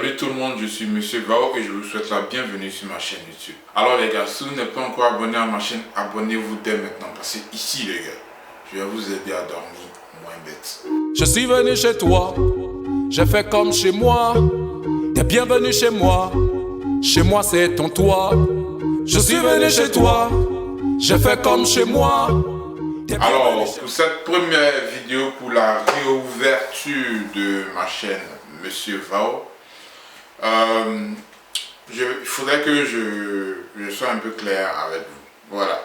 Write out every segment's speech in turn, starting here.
Salut tout le monde, je suis Monsieur Vao et je vous souhaite la bienvenue sur ma chaîne YouTube. Alors les gars, si vous n'êtes pas encore abonné à ma chaîne, abonnez-vous dès maintenant parce que ici les gars, je vais vous aider à dormir moins bête. Je suis venu chez toi, j'ai fait comme chez moi. T'es bienvenu chez moi c'est ton toit. Je suis venu chez toi, j'ai fait comme chez moi. Alors pour cette première vidéo, pour la réouverture de ma chaîne Monsieur Vao, il faudrait que je sois un peu clair avec vous. Voilà,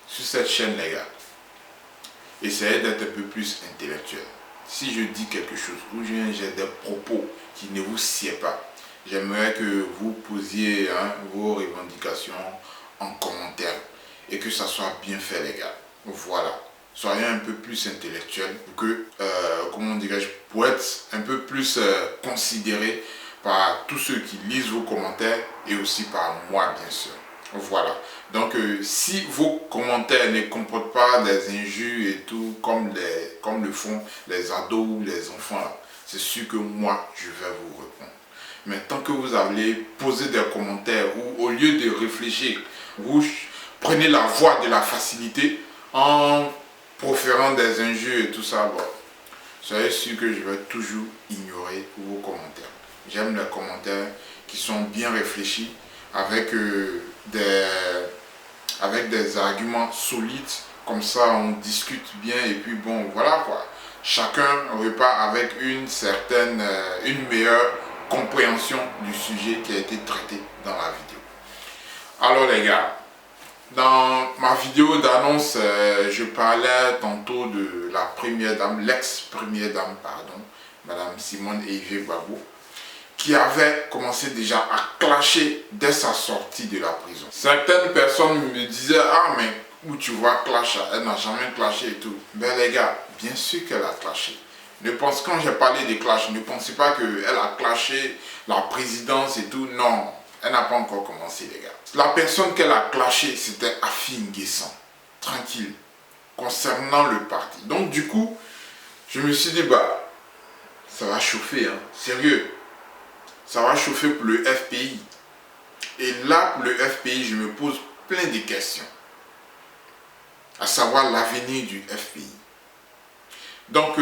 sur cette chaîne les gars, essayez d'être un peu plus intellectuel. Si je dis quelque chose ou j'ai des propos qui ne vous sied pas, j'aimerais que vous posiez vos revendications en commentaire et que ça soit bien fait les gars. Voilà, soyez un peu plus intellectuel pour que, comment dirais-je, pour être un peu plus considéré par tous ceux qui lisent vos commentaires et aussi par moi bien sûr. Voilà, donc si vos commentaires ne comportent pas des injures et tout comme le font les ados ou les enfants, c'est sûr que moi je vais vous répondre. Mais tant que vous allez poser des commentaires ou au lieu de réfléchir, vous prenez la voie de la facilité en proférant des injures et tout ça, bon, soyez sûr que je vais toujours ignorer vos commentaires. J'aime les commentaires qui sont bien réfléchis avec des arguments solides. Comme ça, on discute bien et puis bon, voilà quoi. Chacun repart avec une meilleure compréhension du sujet qui a été traité dans la vidéo. Alors les gars, dans ma vidéo d'annonce, je parlais tantôt de la première dame, l'ex-première dame, pardon, Madame Simone Eivie Gbagbo, qui avait commencé déjà à clasher dès sa sortie de la prison. Certaines personnes me disaient, ah mais où tu vois clash, elle n'a jamais clashé et tout. Ben les gars, bien sûr qu'elle a clashé. Quand j'ai parlé de clash, ne pensez pas qu'elle a clashé la présidence et tout. Non, elle n'a pas encore commencé les gars. La personne qu'elle a clashé, c'était Afi N'Guessan. Tranquille. Concernant le parti. Donc du coup, je me suis dit, bah, ça va chauffer, hein. Sérieux. Ça va chauffer pour le FPI. Et là, pour le FPI, je me pose plein de questions. À savoir l'avenir du FPI. Donc,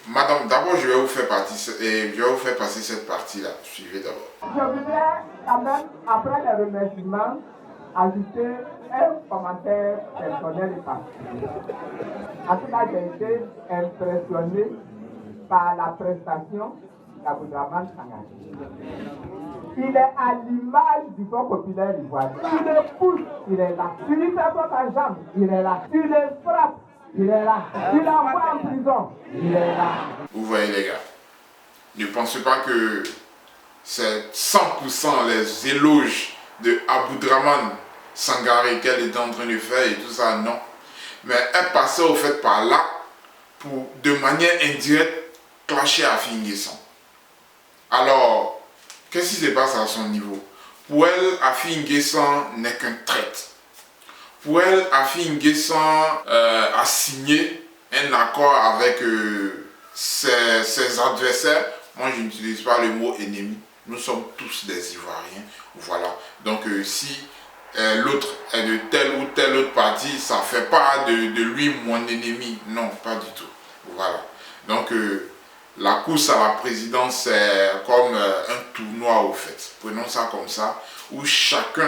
madame, d'abord, je vais vous faire passer cette partie-là. Suivez d'abord. Je voudrais quand même, après les remerciements, ajouter un commentaire personnel et particulier. En tout cas, j'ai été impressionné par la prestation d'Aboudraman Sangaré. Il est à l'image du Front populaire ivoirien. Tu le pousses, il est là. Tu lui fais pas ta jambe, il est là. Tu le frappes, il est là. Tu l'envoies en prison, il est là. Vous voyez les gars, ne pensez pas que c'est 100% les éloges de Aboudraman Sangaré qu'elle était en train de faire et tout ça, non. Mais elle passait au fait par là pour, de manière indirecte, clasher Afi N'Guessan. Alors, qu'est-ce qui se passe à son niveau? Pour elle, Afi N'Guessan n'est qu'un traître. Pour elle, Afi N'Guessan a signé un accord avec ses adversaires. Moi, je n'utilise pas le mot ennemi. Nous sommes tous des Ivoiriens. Voilà. Donc, si l'autre est de tel ou tel autre parti, ça ne fait pas de lui mon ennemi. Non, pas du tout. Voilà. Donc, la course à la présidence, c'est comme un tournoi au fait. Prenons ça comme ça, où chaque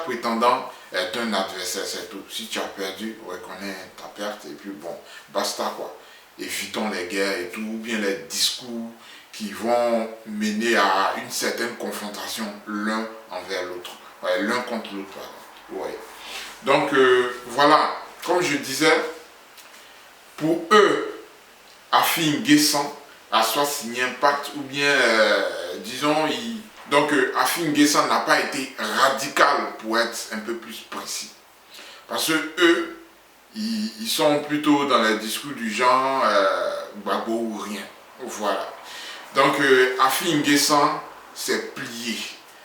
prétendant est un adversaire, c'est tout. Si tu as perdu, reconnais ta perte et puis bon, basta quoi. Évitons les guerres et tout, ou bien les discours qui vont mener à une certaine confrontation l'un envers l'autre. Ouais, l'un contre l'autre, pardon. Ouais. Donc voilà, comme je disais, pour eux, Afi N'Guessan a soit signé un pacte ou bien, disons, Afi N'Guessan n'a pas été radical pour être un peu plus précis. Parce que eux, ils sont plutôt dans les discours du genre Gbagbo ou rien. Voilà. Donc Afi N'Guessan s'est plié.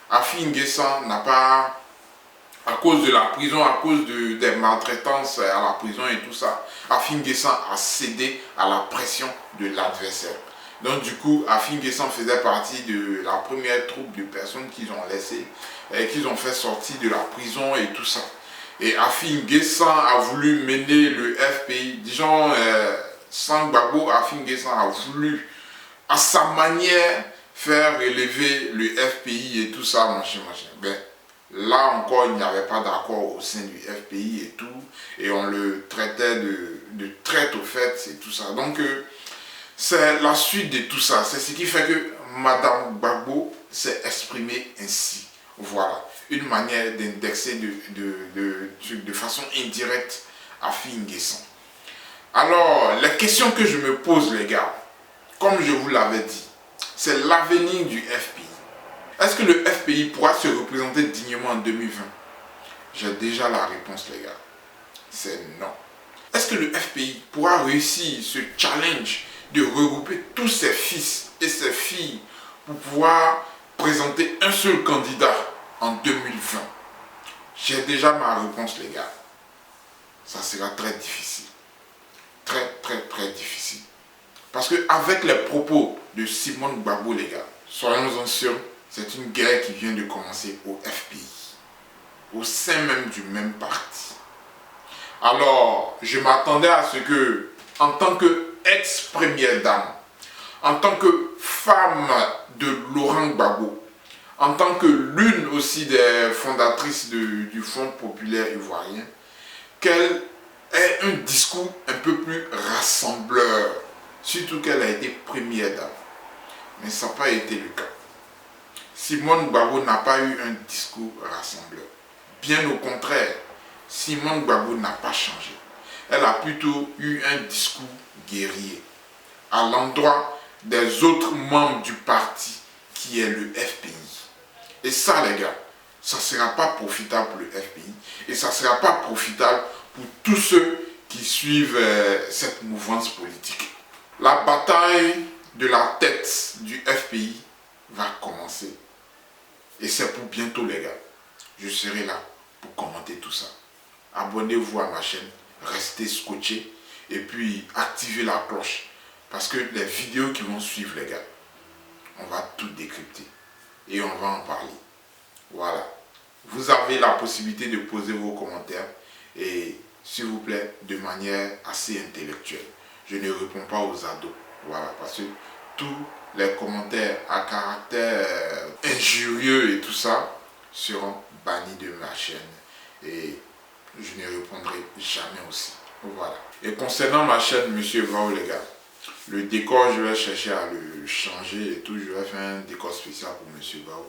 Afi N'Guessan n'a pas, à cause de la prison, à cause des maltraitances à la prison et tout ça, Afi N'Guessan a cédé à la pression de l'adversaire. Donc du coup, Afin Guessan faisait partie de la première troupe de personnes qu'ils ont laissées et qu'ils ont fait sortir de la prison et tout ça. Et Afin Guessan a voulu mener le FPI, disons, sans Gbagbo, Afin Guessan a voulu, à sa manière, faire élever le FPI et tout ça, machin. Ben, là encore, il n'y avait pas d'accord au sein du FPI et tout, et on le traitait de traite au fait et tout ça. Donc, c'est la suite de tout ça. C'est ce qui fait que Madame Gbagbo s'est exprimée ainsi. Voilà, une manière d'indexer de façon indirecte Afin Guessan. Alors, les questions que je me pose, les gars, comme je vous l'avais dit, c'est l'avenir du FPI. Est-ce que le FPI pourra se représenter dignement en 2020? J'ai déjà la réponse, les gars. C'est non. Est-ce que le FPI pourra réussir ce challenge de regrouper tous ses fils et ses filles pour pouvoir présenter un seul candidat en 2020? J'ai déjà ma réponse, les gars. Ça sera très difficile. Très difficile. Parce qu'avec les propos de Simone Gbagbo, les gars, soyons-en sûrs, c'est une guerre qui vient de commencer au FPI, au sein même du même parti. Alors, je m'attendais à ce que, en tant qu'ex-première dame, en tant que femme de Laurent Gbagbo, en tant que l'une aussi des fondatrices du Front populaire ivoirien, qu'elle ait un discours un peu plus rassembleur, surtout qu'elle a été première dame. Mais ça n'a pas été le cas. Simone Gbagbo n'a pas eu un discours rassembleur. Bien au contraire, Simone Gbagbo n'a pas changé. Elle a plutôt eu un discours guerrier à l'endroit des autres membres du parti qui est le FPI. Et ça, les gars, ça ne sera pas profitable pour le FPI et ça ne sera pas profitable pour tous ceux qui suivent cette mouvance politique. La bataille de la tête du FPI va commencer. Et c'est pour bientôt, les gars. Je serai là pour commenter tout ça. Abonnez-vous à ma chaîne, restez scotchés et puis activez la cloche. Parce que les vidéos qui vont suivre, les gars, on va tout décrypter et on va en parler. Voilà. Vous avez la possibilité de poser vos commentaires et s'il vous plaît, de manière assez intellectuelle. Je ne réponds pas aux ados. Voilà, parce que tous les commentaires à caractère injurieux et tout ça seront bannis de ma chaîne et je ne répondrai jamais aussi. Voilà. Et concernant ma chaîne Monsieur Vao, les gars, le décor, je vais chercher à le changer et tout. Je vais faire un décor spécial pour Monsieur Vao.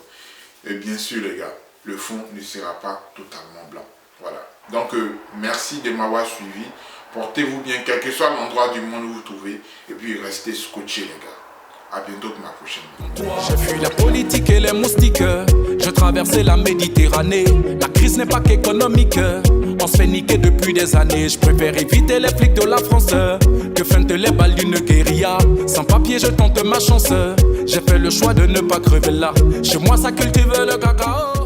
Et bien sûr, les gars, le fond ne sera pas totalement blanc. Voilà. Donc, merci de m'avoir suivi. Portez-vous bien, quel que soit l'endroit du monde où vous vous trouvez. Et puis, restez scotchés, les gars. A bientôt pour ma prochaine vidéo. J'ai fui la politique et les moustiques. Je traversais la Méditerranée. La crise n'est pas qu'économique. On se fait niquer depuis des années. Je préfère éviter les flics de la France que feinte les balles d'une guérilla. Sans papier, je tente ma chance. J'ai fait le choix de ne pas crever là. Chez moi, ça cultive le cacao.